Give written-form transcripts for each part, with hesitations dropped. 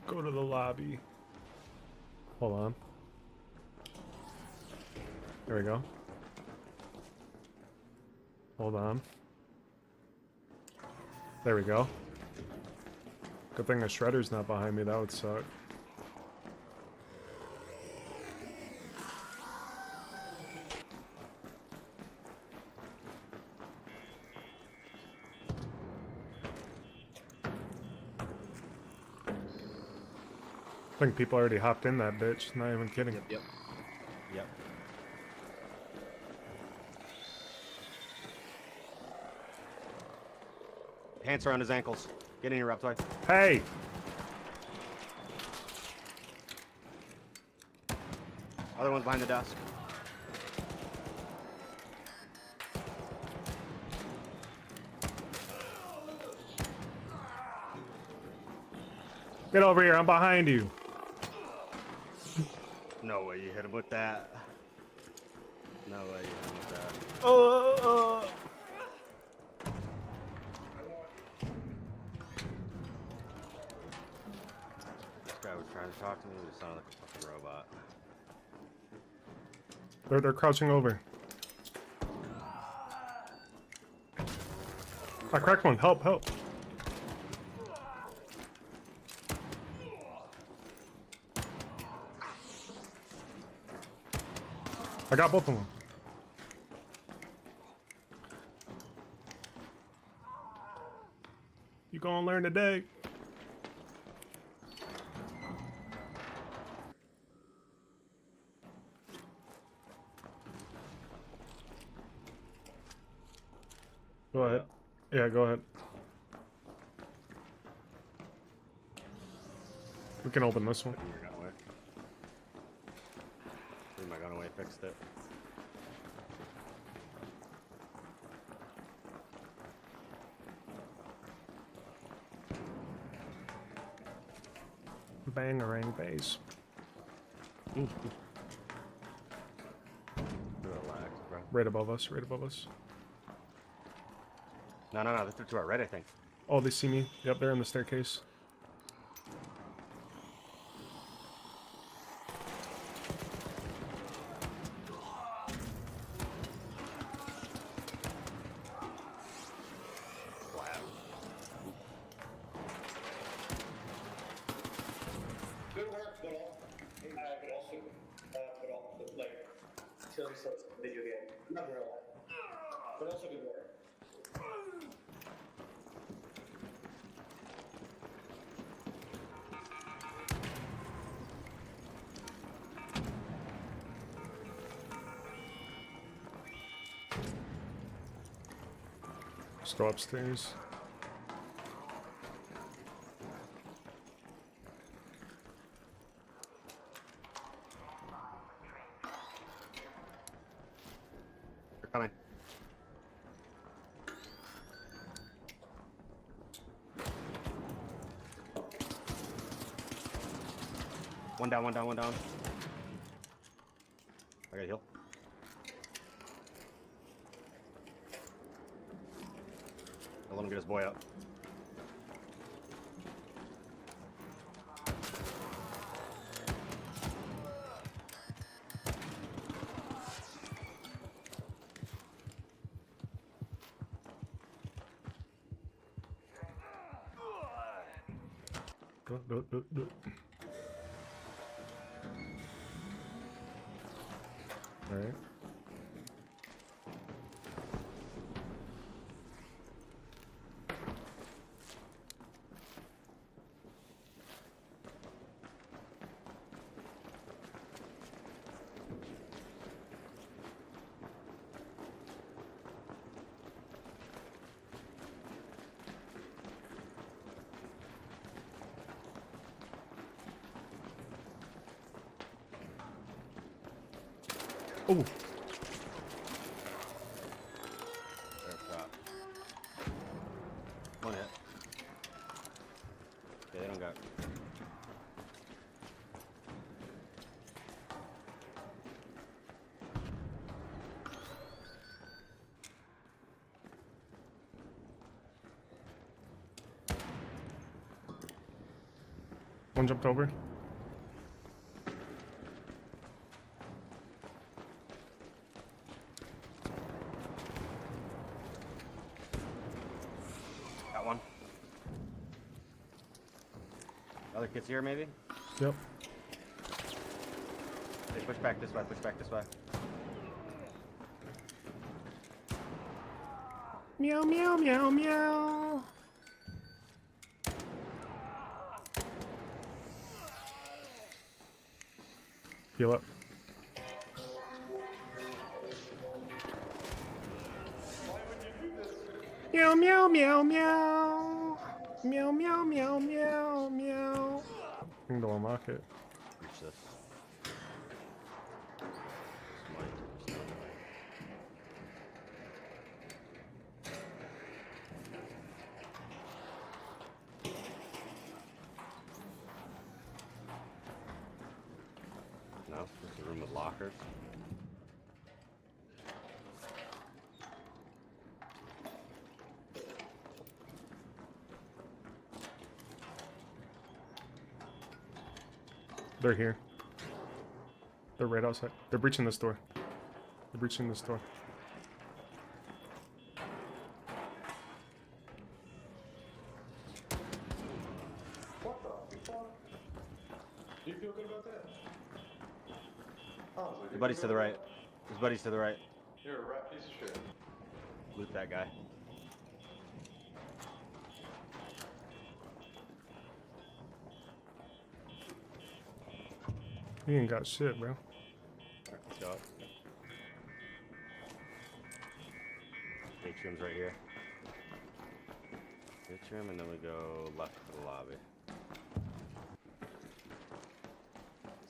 Go to the lobby. Hold on. There we go. Hold on. There we go. Good thing the shredder's not behind me, that would suck. I think people already hopped in that bitch, not even kidding. Yep. Yep. Pants around his ankles. Get in here, Reptoid. Hey! Other one's behind the desk. Get over here, I'm behind you. No way you hit him with that. No way you hit him with that. This guy was trying to talk to me, he sounded like a fucking robot. They're crouching over. I cracked one. Help, help. I got both of them. You gonna learn today. Go ahead. Yeah, go ahead. We can open this one. Threw my gun away, fixed it. Bangarang base. Relax, bro. Right above us, right above us. No, they're to our right, I think. Oh, they see me. Yep, they're in the staircase. Good work, but also, like, kill yourself video game. Not real life. But also good work. Just go upstairs. They're coming. One down, one down, one down. I gotta heal. I'll let him get his boy up. Do. Alright. Oh! There's shot. One hit. Yeah, they don't got. One jumped over. Got one. Other kids here, maybe? Yep. Hey, push back this way, push back this way. Meow, meow, meow, meow. Heal up. Meow, meow, meow, meow. Meow, meow, meow, meow, meow. I think they'll unlock it. Reach this. No, it's a room with lockers. They're here. They're right outside. They're breaching this door. They're breaching this door. What the fuck? Do you feel good about that? Oh, His buddy's to the right. His buddy's to the right. You're a rat piece of shit. Loot that guy. He ain't got shit, bro. Alright, let's go up. Atrium's right here. Atrium, and then we go left for the lobby.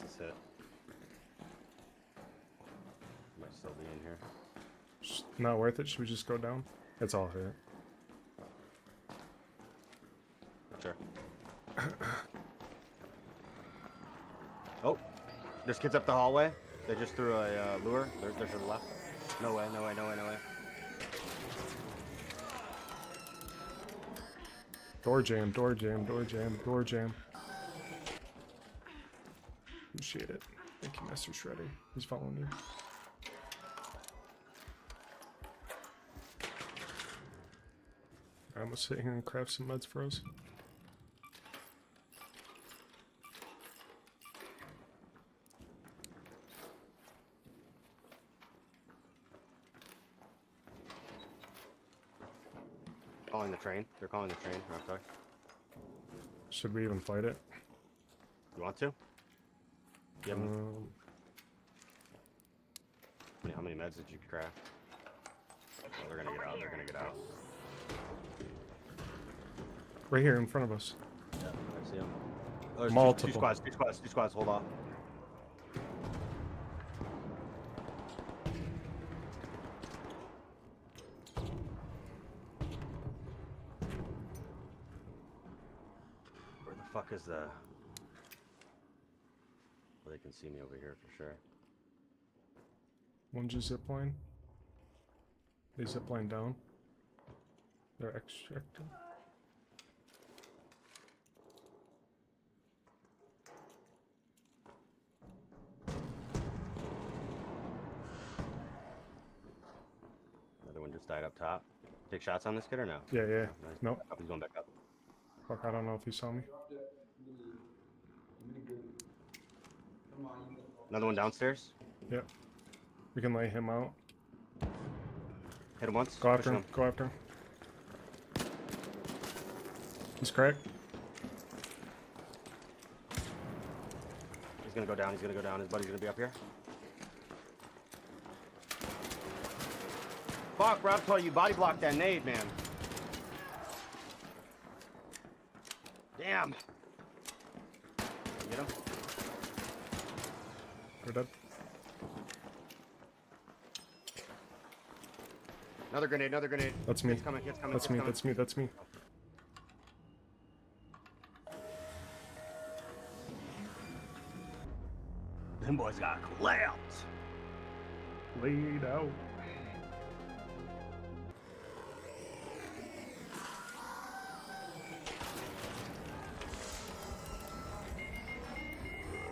This is it. Might still be in here. Just not worth it. Should we just go down? It's all hit. Sure. Oh, there's kids up the hallway. They just threw a lure. They're to the left. No way, no way, no way, no way. Door jam, door jam, door jam, door jam. Appreciate it. Thank you, Master Shredder. He's following you. I'm gonna sit here and craft some meds for us. Calling the train. They're calling the train. I'm sorry. Should we even fight it? You want to? You have how many meds did you craft? Oh, they're gonna get out. They're gonna get out. Right here in front of us. Yeah, I see them. Oh, there's Multiple. Two squads. Two squads. Two squads. Hold off. Where the fuck is the? Well, they can see me over here for sure. One just zipline. They zipline down. They're extracting. Another one just died up top. Take shots on this kid or no? Yeah, yeah. Nice. Nope. He's going back up. Fuck, I don't know if he saw me. Another one downstairs. Yep. We can lay him out. Hit him once. Go after push him. Go after him. He's cracked. He's gonna go down. He's gonna go down. His buddy's gonna be up here. Fuck, bro! I told you, body block that nade, man. Damn. Get him. We're dead. Another grenade. Another grenade. That's me. It's coming. It's coming. That's it's me. coming. That's me. That's me. Them boys got clamped. Laid out.